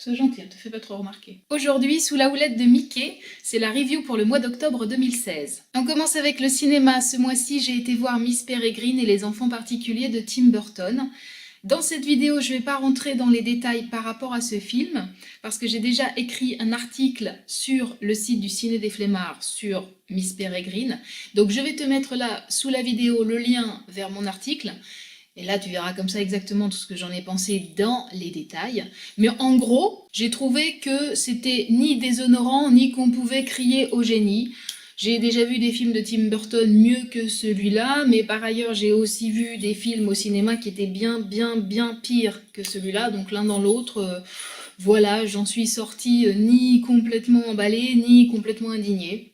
Sois gentil, ne te fais pas trop remarquer. Aujourd'hui, sous la houlette de Mickey, c'est la review pour le mois d'octobre 2016. On commence avec le cinéma. Ce mois-ci, j'ai été voir Miss Peregrine et les enfants particuliers de Tim Burton. Dans cette vidéo, je ne vais pas rentrer dans les détails par rapport à ce film, parce que j'ai déjà écrit un article sur le site du Ciné des Flemmards sur Miss Peregrine. Donc je vais te mettre là, sous la vidéo, le lien vers mon article. Et là, tu verras comme ça exactement tout ce que j'en ai pensé dans les détails. Mais en gros, j'ai trouvé que c'était ni déshonorant, ni qu'on pouvait crier au génie. J'ai déjà vu des films de Tim Burton mieux que celui-là, mais par ailleurs, j'ai aussi vu des films au cinéma qui étaient bien pires que celui-là. Donc l'un dans l'autre, voilà, j'en suis sortie ni complètement emballée, ni complètement indignée.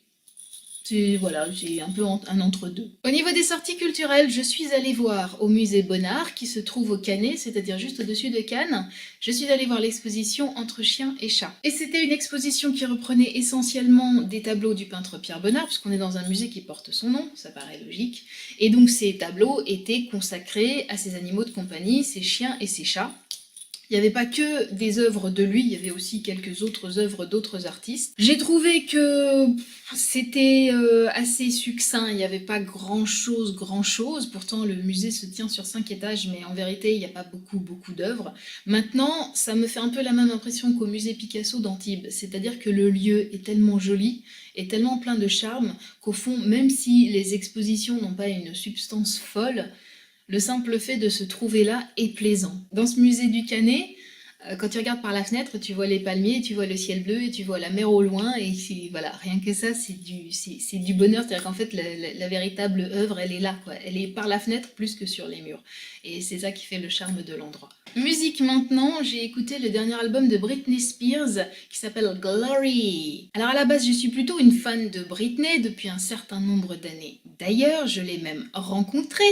Voilà, j'ai un peu un entre-deux. Au niveau des sorties culturelles, je suis allée voir au musée Bonnard, qui se trouve au Canet, c'est-à-dire juste au-dessus de Cannes. Je suis allée voir l'exposition Entre chiens et chats. Et c'était une exposition qui reprenait essentiellement des tableaux du peintre Pierre Bonnard, puisqu'on est dans un musée qui porte son nom, ça paraît logique. Et donc ces tableaux étaient consacrés à ces animaux de compagnie, ces chiens et ces chats. Il n'y avait pas que des œuvres de lui, il y avait aussi quelques autres œuvres d'autres artistes. J'ai trouvé que c'était assez succinct, il n'y avait pas grand-chose. Pourtant, le musée se tient sur 5 étages, mais en vérité, il n'y a pas beaucoup d'œuvres. Maintenant, ça me fait un peu la même impression qu'au musée Picasso d'Antibes, c'est-à-dire que le lieu est tellement joli, est tellement plein de charme, qu'au fond, même si les expositions n'ont pas une substance folle, le simple fait de se trouver là est plaisant. Dans ce musée du Canet, quand tu regardes par la fenêtre, tu vois les palmiers, tu vois le ciel bleu et tu vois la mer au loin. Et voilà, rien que ça, c'est du bonheur. C'est-à-dire qu'en fait, la véritable œuvre, elle est là, quoi. Elle est par la fenêtre plus que sur les murs. Et c'est ça qui fait le charme de l'endroit. Musique maintenant, j'ai écouté le dernier album de Britney Spears qui s'appelle Glory. Alors à la base, je suis plutôt une fan de Britney depuis un certain nombre d'années. D'ailleurs, je l'ai même rencontrée.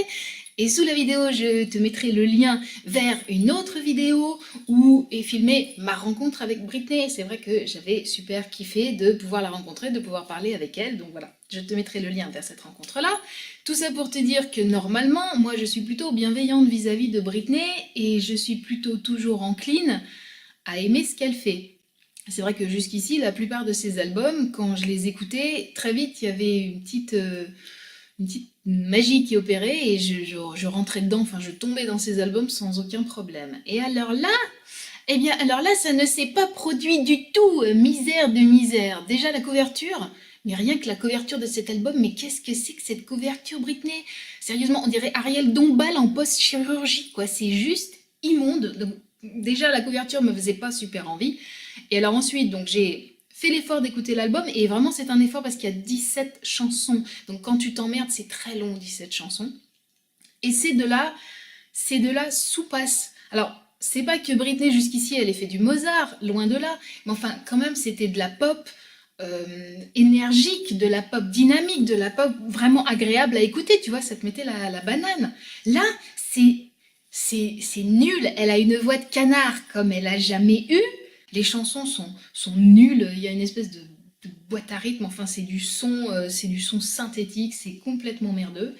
Et sous la vidéo, je te mettrai le lien vers une autre vidéo où est filmée ma rencontre avec Britney. C'est vrai que j'avais super kiffé de pouvoir la rencontrer, de pouvoir parler avec elle. Donc voilà, je te mettrai le lien vers cette rencontre-là. Tout ça pour te dire que normalement, moi je suis plutôt bienveillante vis-à-vis de Britney et je suis plutôt toujours encline à aimer ce qu'elle fait. C'est vrai que jusqu'ici, la plupart de ses albums, quand je les écoutais, très vite il y avait une petite magie qui opérait et je rentrais dedans, enfin je tombais dans ces albums sans aucun problème. Et alors là, eh bien alors là ça ne s'est pas produit du tout, misère de misère. Déjà la couverture, mais rien que la couverture de cet album, mais qu'est-ce que c'est que cette couverture Britney? Sérieusement, on dirait Ariel Dombal en post-chirurgie, quoi, c'est juste immonde. Donc, déjà la couverture me faisait pas super envie. Et alors ensuite, donc j'ai fait l'effort d'écouter l'album, et vraiment c'est un effort parce qu'il y a 17 chansons. Donc quand tu t'emmerdes, c'est très long, 17 chansons. Et c'est de la soupasse. Alors, c'est pas que Britney jusqu'ici elle ait fait du Mozart, loin de là, mais enfin quand même c'était de la pop énergique, de la pop dynamique, de la pop vraiment agréable à écouter, tu vois, ça te mettait la banane. Là, c'est nul, elle a une voix de canard comme elle a jamais eu. Les chansons sont nulles, il y a une espèce de boîte à rythme, enfin c'est du son synthétique, c'est complètement merdeux.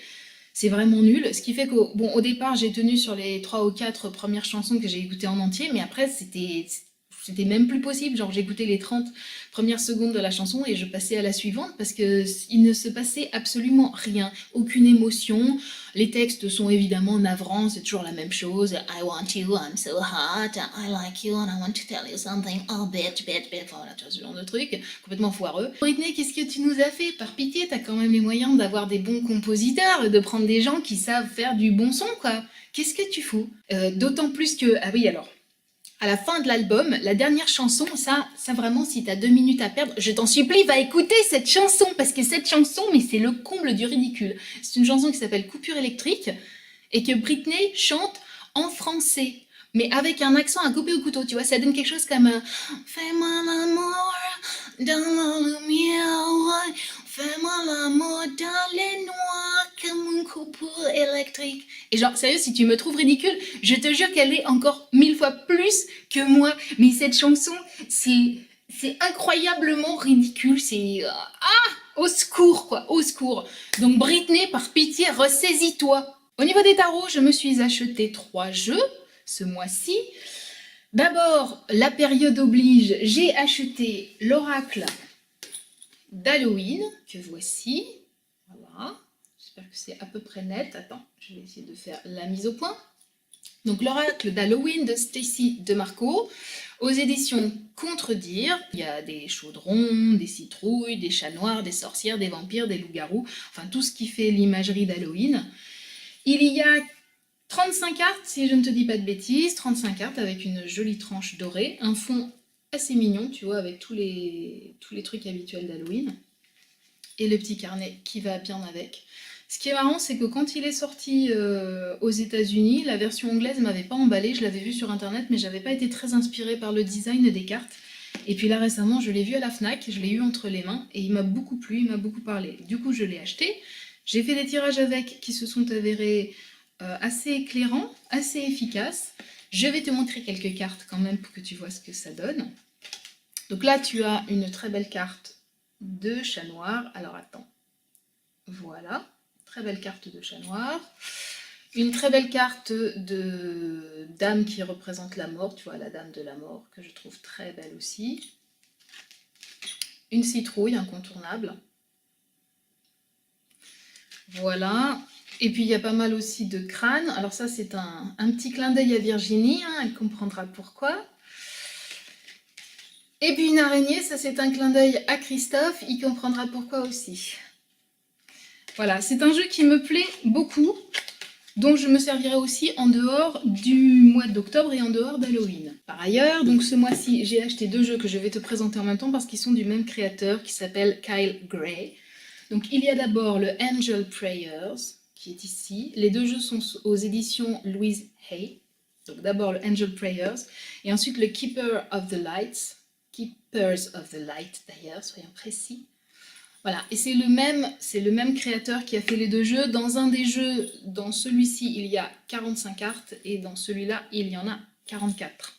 C'est vraiment nul, ce qui fait qu'au bon, au départ j'ai tenu sur les 3 ou 4 premières chansons que j'ai écoutées en entier, mais après c'était même plus possible, genre j'écoutais les 30 premières secondes de la chanson et je passais à la suivante parce que il ne se passait absolument rien, aucune émotion. Les textes sont évidemment navrants, c'est toujours la même chose. I want you, I'm so hot, I like you and I want to tell you something. Oh bitch. Enfin voilà, tu vois ce genre de truc, complètement foireux. Britney, qu'est-ce que tu nous as fait? Par pitié, t'as quand même les moyens d'avoir des bons compositeurs, de prendre des gens qui savent faire du bon son, quoi. Qu'est-ce que tu fous? D'autant plus que, ah oui alors, à la fin de l'album, la dernière chanson, ça vraiment, si t'as 2 minutes à perdre, je t'en supplie, va écouter cette chanson, parce que cette chanson, mais c'est le comble du ridicule. C'est une chanson qui s'appelle Coupure électrique, et que Britney chante en français, mais avec un accent à couper au couteau, tu vois, ça donne quelque chose comme Fais-moi l'amour dans la lumière, fais-moi l'amour dans les noirs comme une coupure électrique. Et genre, sérieux, si tu me trouves ridicule, je te jure qu'elle est encore 1000 fois plus que moi. Mais cette chanson, c'est incroyablement ridicule, c'est... au secours, quoi, au secours. Donc Britney, par pitié, ressaisis-toi. Au niveau des tarots, je me suis acheté 3 jeux ce mois-ci. D'abord, la période oblige, j'ai acheté l'oracle d'Halloween, que voici. Voilà, j'espère que c'est à peu près net. Attends, je vais essayer de faire la mise au point. Donc l'oracle d'Halloween de Stacy DeMarco, aux éditions Contredire. Il y a des chaudrons, des citrouilles, des chats noirs, des sorcières, des vampires, des loups-garous, enfin tout ce qui fait l'imagerie d'Halloween. Il y a 35 cartes, si je ne te dis pas de bêtises, 35 cartes avec une jolie tranche dorée, un fond assez mignon, tu vois, avec tous les trucs habituels d'Halloween, et le petit carnet qui va bien avec. Ce qui est marrant, c'est que quand il est sorti aux États-Unis, la version anglaise ne m'avait pas emballé, je l'avais vu sur internet, mais j'avais pas été très inspirée par le design des cartes. Et puis là récemment, je l'ai vu à la Fnac, je l'ai eu entre les mains, et il m'a beaucoup plu, il m'a beaucoup parlé. Du coup, je l'ai acheté. J'ai fait des tirages avec qui se sont avérés assez éclairants, assez efficaces. Je vais te montrer quelques cartes quand même pour que tu vois ce que ça donne. Donc là, tu as une très belle carte de chat noir. Alors attends, voilà. Très belle carte de chat noir. Une très belle carte de dame qui représente la mort, tu vois, la dame de la mort, que je trouve très belle aussi. Une citrouille incontournable. Voilà. Et puis il y a pas mal aussi de crânes. Alors ça, c'est un petit clin d'œil à Virginie, hein, elle comprendra pourquoi. Et puis une araignée, ça c'est un clin d'œil à Christophe, il comprendra pourquoi aussi. Voilà, c'est un jeu qui me plaît beaucoup, dont je me servirai aussi en dehors du mois d'octobre et en dehors d'Halloween. Par ailleurs, donc ce mois-ci, j'ai acheté 2 jeux que je vais te présenter en même temps parce qu'ils sont du même créateur qui s'appelle Kyle Gray. Donc il y a d'abord le Angel Prayers qui est ici. Les 2 jeux sont aux éditions Louise Hay. Donc d'abord le Angel Prayers et ensuite le Keeper of the Lights. Keepers of the Light d'ailleurs, soyons précis. Voilà, et c'est le même créateur qui a fait les 2 jeux. Dans un des jeux, dans celui-ci, il y a 45 cartes et dans celui-là, il y en a 44.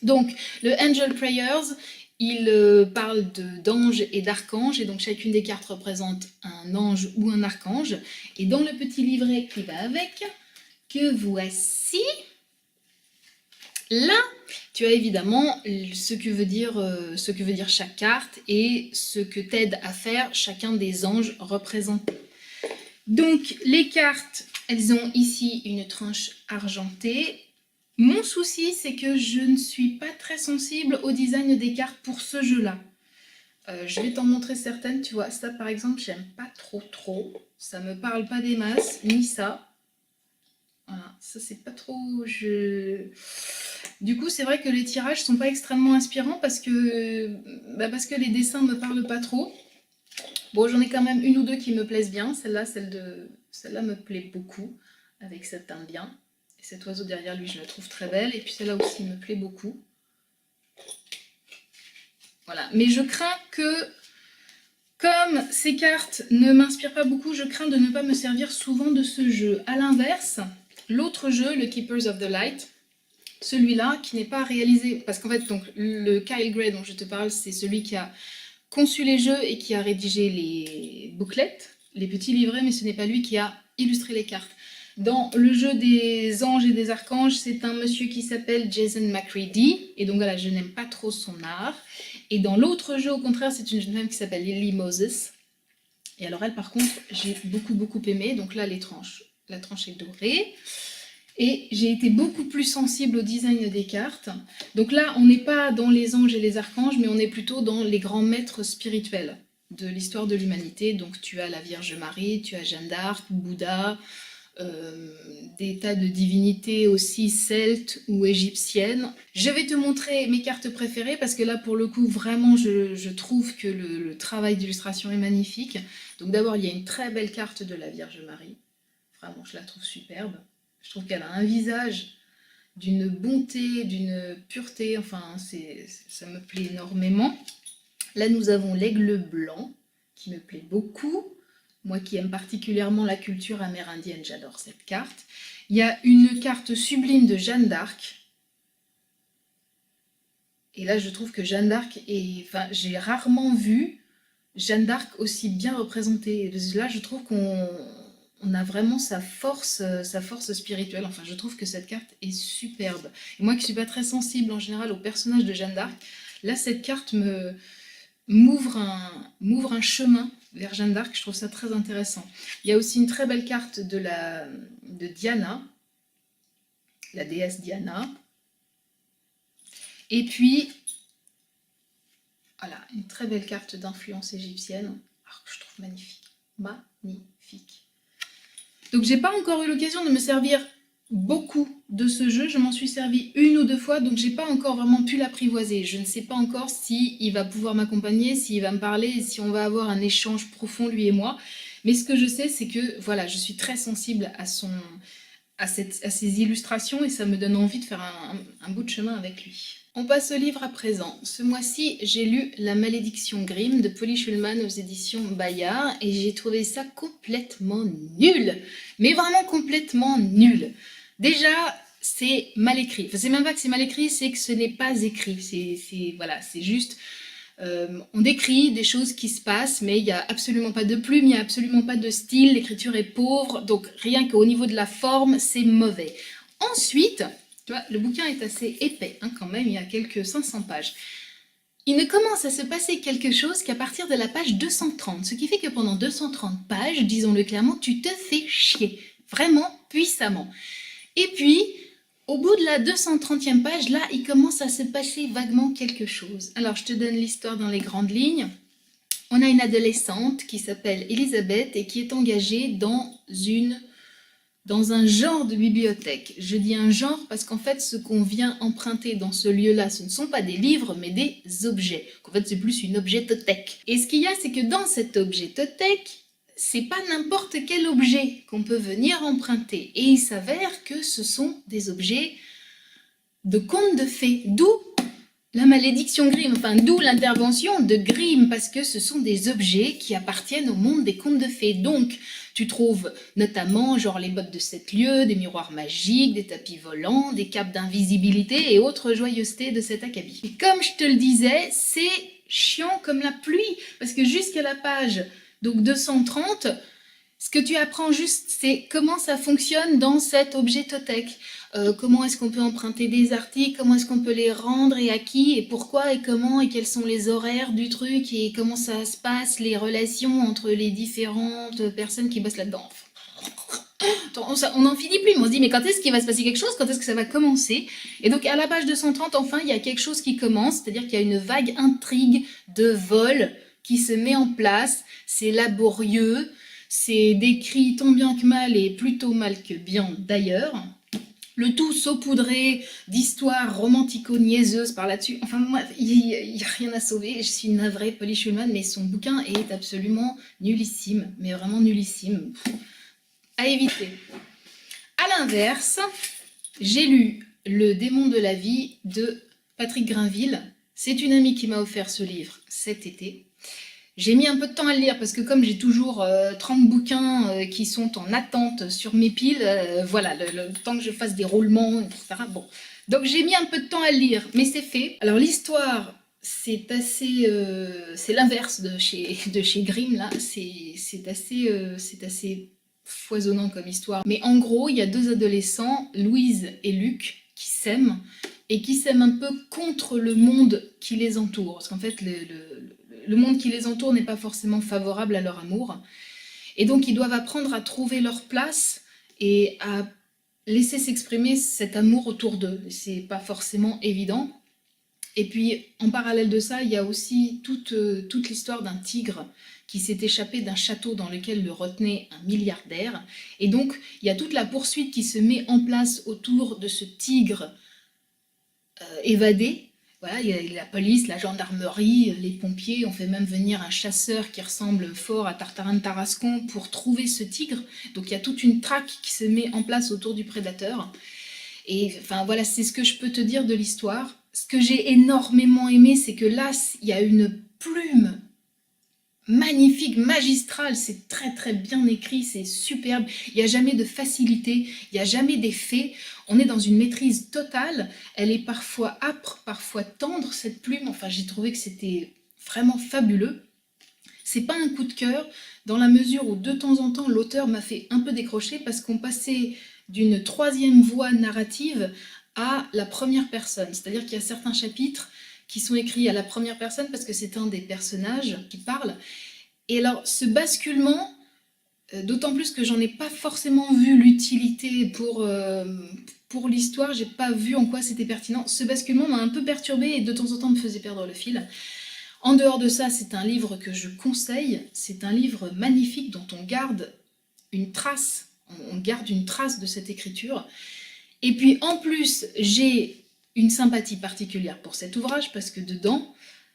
Donc, le Angel Prayers, il parle d'anges et d'archanges, et donc chacune des cartes représente un ange ou un archange. Et dans le petit livret qui va avec, que voici, là, tu as évidemment ce que veut dire chaque carte et ce que t'aide à faire chacun des anges représentés. Donc, les cartes, elles ont ici une tranche argentée. Mon souci, c'est que je ne suis pas très sensible au design des cartes pour ce jeu-là. Je vais t'en montrer certaines, tu vois. Ça, par exemple, j'aime pas trop. Ça me parle pas des masses, ni ça. Voilà, ça c'est pas trop... Du coup, c'est vrai que les tirages sont pas extrêmement inspirants parce que les dessins me parlent pas trop. Bon, j'en ai quand même une ou deux qui me plaisent bien. Celle-là me plaît beaucoup, avec cet indien. Et cet oiseau derrière lui, je la trouve très belle. Et puis celle-là aussi me plaît beaucoup. Voilà, mais je crains que, comme ces cartes ne m'inspirent pas beaucoup, je crains de ne pas me servir souvent de ce jeu. A l'inverse, l'autre jeu, le Keepers of the Light, celui-là qui n'est pas réalisé, parce qu'en fait, donc, le Kyle Gray dont je te parle, c'est celui qui a conçu les jeux et qui a rédigé les booklets, les petits livrets, mais ce n'est pas lui qui a illustré les cartes. Dans le jeu des anges et des archanges, c'est un monsieur qui s'appelle Jason McCready, et donc voilà, je n'aime pas trop son art. Et dans l'autre jeu, au contraire, c'est une jeune femme qui s'appelle Lily Moses. Et alors elle, par contre, j'ai beaucoup aimé. Donc là, la tranche est dorée. Et j'ai été beaucoup plus sensible au design des cartes. Donc là, on n'est pas dans les anges et les archanges, mais on est plutôt dans les grands maîtres spirituels de l'histoire de l'humanité. Donc tu as la Vierge Marie, tu as Jeanne d'Arc, Bouddha, des tas de divinités aussi celtes ou égyptiennes. Je vais te montrer mes cartes préférées parce que là, pour le coup, vraiment, je trouve que le travail d'illustration est magnifique. Donc d'abord, il y a une très belle carte de la Vierge Marie. Vraiment, je la trouve superbe. Je trouve qu'elle a un visage d'une bonté, d'une pureté, enfin, ça me plaît énormément. Là, nous avons l'aigle blanc, qui me plaît beaucoup. Moi qui aime particulièrement la culture amérindienne, j'adore cette carte. Il y a une carte sublime de Jeanne d'Arc. Et là, je trouve que Jeanne d'Arc est... Enfin, j'ai rarement vu Jeanne d'Arc aussi bien représentée. Là, je trouve qu'on on a vraiment sa force spirituelle. Enfin, je trouve que cette carte est superbe. Et moi qui suis pas très sensible en général au personnage de Jeanne d'Arc, là, cette carte m'ouvre un chemin vers Jeanne d'Arc. Je trouve ça très intéressant. Il y a aussi une très belle carte de Diana, la déesse Diana. Et puis, voilà, une très belle carte d'influence égyptienne, que je trouve magnifique. Magnifique. Donc j'ai pas encore eu l'occasion de me servir beaucoup de ce jeu, je m'en suis servi une ou deux fois, donc j'ai pas encore vraiment pu l'apprivoiser. Je ne sais pas encore si il va pouvoir m'accompagner, s'il va me parler, si on va avoir un échange profond lui et moi. Mais ce que je sais, c'est que voilà, je suis très sensible à ces illustrations et ça me donne envie de faire un bout de chemin avec lui. On passe au livre à présent. Ce mois-ci, j'ai lu La Malédiction Grimm de Polly Shulman aux éditions Bayard et j'ai trouvé ça complètement nul. Mais vraiment complètement nul. Déjà, c'est mal écrit. Enfin, c'est même pas que c'est mal écrit, c'est que ce n'est pas écrit. Voilà, c'est juste... on décrit des choses qui se passent, mais il n'y a absolument pas de plume, il n'y a absolument pas de style, l'écriture est pauvre, donc rien qu'au niveau de la forme, c'est mauvais. Ensuite... Tu vois, le bouquin est assez épais, hein, quand même, il y a quelques 500 pages. Il ne commence à se passer quelque chose qu'à partir de la page 230, ce qui fait que pendant 230 pages, disons-le clairement, tu te fais chier, vraiment puissamment. Et puis, au bout de la 230e page, là, il commence à se passer vaguement quelque chose. Alors, je te donne l'histoire dans les grandes lignes. On a une adolescente qui s'appelle Elisabeth et qui est engagée dans un genre de bibliothèque. Je dis un genre parce qu'en fait, ce qu'on vient emprunter dans ce lieu-là, ce ne sont pas des livres, mais des objets. En fait, c'est plus une objetothèque. Et ce qu'il y a, c'est que dans cette objetothèque, c'est pas n'importe quel objet qu'on peut venir emprunter. Et il s'avère que ce sont des objets de contes de fées. D'où la malédiction Grimm, enfin d'où l'intervention de Grimm, parce que ce sont des objets qui appartiennent au monde des contes de fées. Donc, tu trouves notamment genre les bottes de 7 lieues, des miroirs magiques, des tapis volants, des capes d'invisibilité et autres joyeusetés de cet acabit. Et comme je te le disais, c'est chiant comme la pluie, parce que jusqu'à la page donc 230, ce que tu apprends juste, c'est comment ça fonctionne dans cette objetothèque. Comment est-ce qu'on peut emprunter des articles, comment est-ce qu'on peut les rendre et à qui, et pourquoi, et comment, et quels sont les horaires du truc, et comment ça se passe, les relations entre les différentes personnes qui bossent là-dedans. On n'en finit plus, mais on se dit, mais quand est-ce qu'il va se passer quelque chose, quand est-ce que ça va commencer? Et donc à la page 230, enfin, il y a quelque chose qui commence, c'est-à-dire qu'il y a une vague intrigue de vol qui se met en place, c'est laborieux, c'est décrit tant bien que mal, et plutôt mal que bien d'ailleurs. Le tout saupoudré d'histoires romantico-niaiseuses par là-dessus. Enfin, moi, il n'y a rien à sauver. Je suis navrée, Polly Shulman, mais son bouquin est absolument nullissime. Mais vraiment nullissime. À éviter. À l'inverse, j'ai lu Le démon de la vie de Patrick Grinville. C'est une amie qui m'a offert ce livre cet été. J'ai mis un peu de temps à le lire parce que comme j'ai toujours 30 bouquins qui sont en attente sur mes piles, voilà, le temps que je fasse des roulements, etc. Bon. Donc j'ai mis un peu de temps à le lire, mais c'est fait. Alors l'histoire, c'est assez... c'est l'inverse de chez Grimm, là. C'est assez foisonnant comme histoire. Mais en gros, il y a deux adolescents, Louise et Luc, qui s'aiment et qui s'aiment un peu contre le monde qui les entoure. Parce qu'en fait, le monde qui les entoure n'est pas forcément favorable à leur amour. Et donc, ils doivent apprendre à trouver leur place et à laisser s'exprimer cet amour autour d'eux. C'est pas forcément évident. Et puis, en parallèle de ça, il y a aussi toute l'histoire d'un tigre qui s'est échappé d'un château dans lequel le retenait un milliardaire. Et donc, il y a toute la poursuite qui se met en place autour de ce tigre évadé. Voilà, il y a la police, la gendarmerie, les pompiers. On fait même venir un chasseur qui ressemble fort à Tartarin de Tarascon pour trouver ce tigre. Donc, il y a toute une traque qui se met en place autour du prédateur. Et enfin, voilà, c'est ce que je peux te dire de l'histoire. Ce que j'ai énormément aimé, c'est que là, il y a une plume magnifique, magistrale, c'est très très bien écrit, c'est superbe, il n'y a jamais de facilité, il n'y a jamais d'effet, on est dans une maîtrise totale, elle est parfois âpre, parfois tendre cette plume, enfin j'ai trouvé que c'était vraiment fabuleux. c'est pas un coup de cœur, dans la mesure où de temps en temps l'auteur m'a fait un peu décrocher parce qu'on passait d'une troisième voie narrative à la première personne. C'est-à-dire qu'il y a certains chapitres qui sont écrits à la première personne parce que c'est un des personnages qui parle. Et alors ce basculement, d'autant plus que j'en ai pas forcément vu l'utilité pour l'histoire, j'ai pas vu en quoi c'était pertinent. Ce basculement m'a un peu perturbée et de temps en temps me faisait perdre le fil. En dehors de ça, c'est un livre que je conseille, c'est un livre magnifique dont on garde une trace de cette écriture. Et puis en plus, j'ai une sympathie particulière pour cet ouvrage parce que dedans,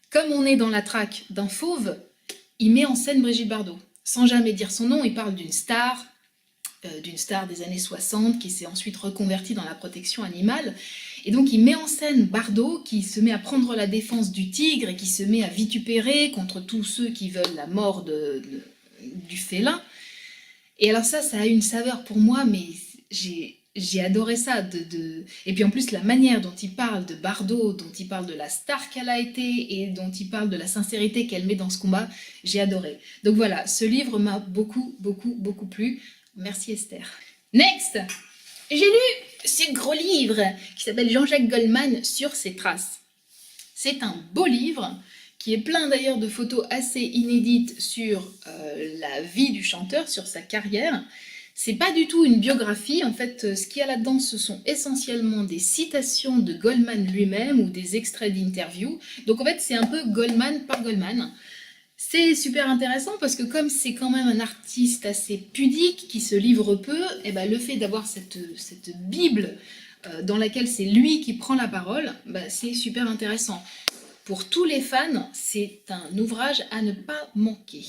comme on est dans la traque d'un fauve, il met en scène Brigitte Bardot. Sans jamais dire son nom, il parle d'une star des années 60 qui s'est ensuite reconvertie dans la protection animale. Et donc il met en scène Bardot qui se met à prendre la défense du tigre et qui se met à vitupérer contre tous ceux qui veulent la mort du félin. Et alors ça a une saveur pour moi, mais j'ai adoré ça. Et puis en plus, la manière dont il parle de Bardot, dont il parle de la star qu'elle a été et dont il parle de la sincérité qu'elle met dans ce combat, j'ai adoré. Donc voilà, ce livre m'a beaucoup, beaucoup, beaucoup plu. Merci Esther. Next! J'ai lu ce gros livre qui s'appelle Jean-Jacques Goldman sur ses traces. C'est un beau livre qui est plein d'ailleurs de photos assez inédites sur la vie du chanteur, sur sa carrière. C'est pas du tout une biographie, en fait, ce qu'il y a là-dedans, ce sont essentiellement des citations de Goldman lui-même ou des extraits d'interviews. Donc en fait, c'est un peu Goldman par Goldman. C'est super intéressant parce que comme c'est quand même un artiste assez pudique, qui se livre peu, et ben le fait d'avoir cette Bible dans laquelle c'est lui qui prend la parole, c'est super intéressant. Pour tous les fans, c'est un ouvrage à ne pas manquer.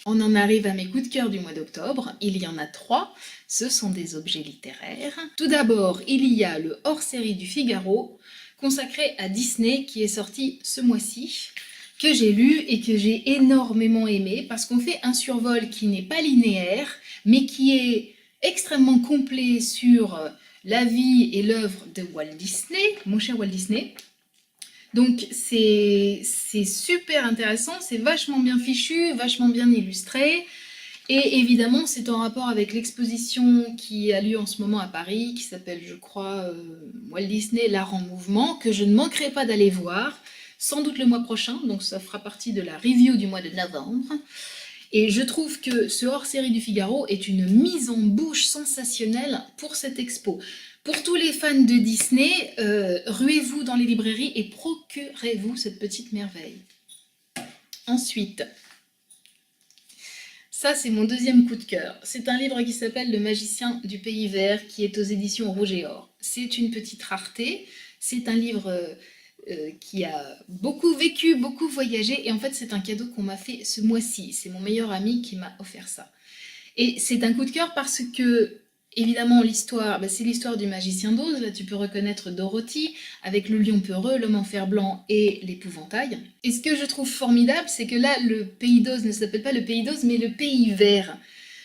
On en arrive à mes coups de cœur du mois d'octobre. Il y en a 3. Ce sont des objets littéraires. Tout d'abord, il y a le hors-série du Figaro, consacré à Disney, qui est sorti ce mois-ci, que j'ai lu et que j'ai énormément aimé, parce qu'on fait un survol qui n'est pas linéaire, mais qui est extrêmement complet sur la vie et l'œuvre de Walt Disney, mon cher Walt Disney. Donc c'est super intéressant, c'est vachement bien fichu, vachement bien illustré, et évidemment c'est en rapport avec l'exposition qui a lieu en ce moment à Paris, qui s'appelle je crois Walt Disney l'art en mouvement, que je ne manquerai pas d'aller voir, sans doute le mois prochain, donc ça fera partie de la review du mois de novembre. Et je trouve que ce hors-série du Figaro est une mise en bouche sensationnelle pour cette expo. Pour tous les fans de Disney, ruez-vous dans les librairies et procurez-vous cette petite merveille. Ensuite, ça c'est mon deuxième coup de cœur. C'est un livre qui s'appelle Le Magicien du Pays Vert, qui est aux éditions Rouge et Or. C'est une petite rareté, c'est un livre qui a beaucoup vécu, beaucoup voyagé, et en fait c'est un cadeau qu'on m'a fait ce mois-ci. C'est mon meilleur ami qui m'a offert ça. Et c'est un coup de cœur parce que évidemment, l'histoire, c'est l'histoire du magicien d'Oz. Là, tu peux reconnaître Dorothy avec le lion peureux, l'homme en fer blanc et l'épouvantail. Et ce que je trouve formidable, c'est que là, le pays d'Oz ne s'appelle pas le pays d'Oz, mais le pays vert.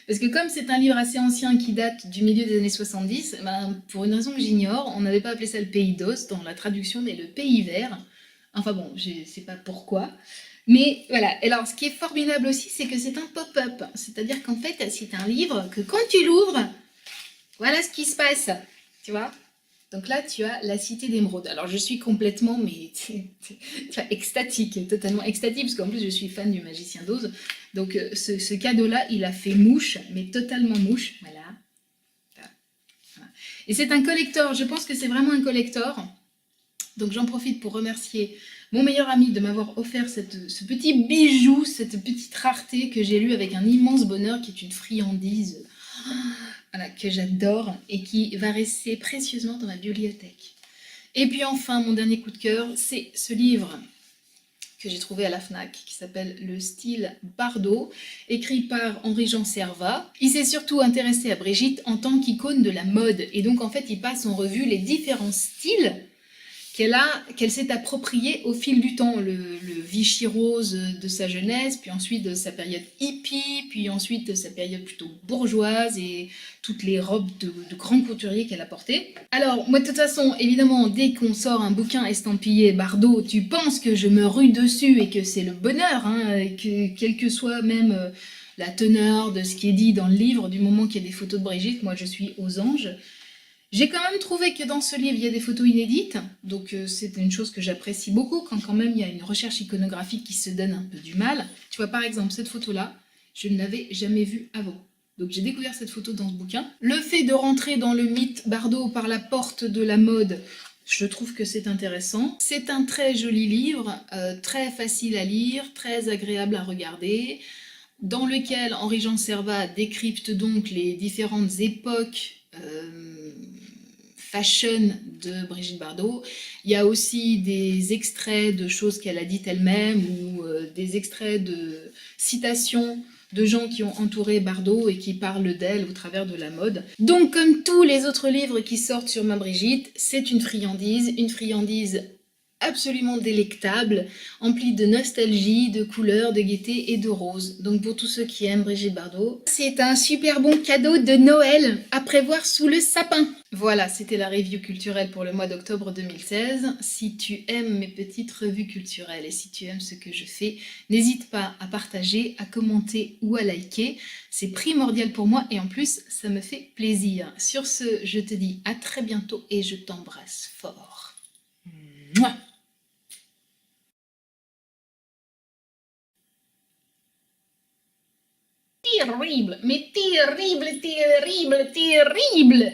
Parce que comme c'est un livre assez ancien qui date du milieu des années 70, pour une raison que j'ignore, on n'avait pas appelé ça le pays d'Oz dans la traduction, mais le pays vert. Enfin bon, je ne sais pas pourquoi. Mais voilà, alors ce qui est formidable aussi, c'est que c'est un pop-up. C'est-à-dire qu'en fait, c'est un livre que quand tu l'ouvres, voilà ce qui se passe, tu vois. Donc là, tu as la Cité d'Émeraude. Alors, je suis complètement, extatique, totalement extatique, parce qu'en plus, je suis fan du Magicien d'Oz. Donc, ce cadeau-là, il a fait mouche, mais totalement mouche. Voilà. Et c'est un collector. Je pense que c'est vraiment un collector. Donc, j'en profite pour remercier mon meilleur ami de m'avoir offert ce petit bijou, cette petite rareté que j'ai lu avec un immense bonheur, qui est une friandise... Voilà, que j'adore et qui va rester précieusement dans ma bibliothèque. Et puis enfin, mon dernier coup de cœur, c'est ce livre que j'ai trouvé à la FNAC, qui s'appelle Le style Bardot, écrit par Henri-Jean Servat. Il s'est surtout intéressé à Brigitte en tant qu'icône de la mode, et donc en fait il passe en revue les différents styles qu'elle s'est appropriée au fil du temps. Le Vichy rose de sa jeunesse, puis ensuite de sa période hippie, puis ensuite de sa période plutôt bourgeoise et toutes les robes de grands couturiers qu'elle a portées. Alors, moi de toute façon, évidemment, dès qu'on sort un bouquin estampillé Bardot, tu penses que je me rue dessus et que c'est le bonheur, hein, et que quelle que soit même la teneur de ce qui est dit dans le livre, du moment qu'il y a des photos de Brigitte, moi je suis aux anges. J'ai quand même trouvé que dans ce livre, il y a des photos inédites, donc c'est une chose que j'apprécie beaucoup, quand même il y a une recherche iconographique qui se donne un peu du mal. Tu vois, par exemple, cette photo-là, je ne l'avais jamais vue avant. Donc j'ai découvert cette photo dans ce bouquin. Le fait de rentrer dans le mythe Bardot par la porte de la mode, je trouve que c'est intéressant. C'est un très joli livre, très facile à lire, très agréable à regarder, dans lequel Henri-Jean Servat décrypte donc les différentes époques fashion de Brigitte Bardot. Il y a aussi des extraits de choses qu'elle a dites elle-même ou des extraits de citations de gens qui ont entouré Bardot et qui parlent d'elle au travers de la mode. Donc comme tous les autres livres qui sortent sur ma Brigitte, c'est une friandise absolument délectable, empli de nostalgie, de couleurs, de gaieté et de rose. Donc pour tous ceux qui aiment Brigitte Bardot, c'est un super bon cadeau de Noël à prévoir sous le sapin. Voilà, c'était la review culturelle pour le mois d'octobre 2016. Si tu aimes mes petites revues culturelles et si tu aimes ce que je fais, n'hésite pas à partager, à commenter ou à liker. C'est primordial pour moi et en plus, ça me fait plaisir. Sur ce, je te dis à très bientôt et je t'embrasse fort. Mouah. Terrible, mais terrible, terrible, terrible.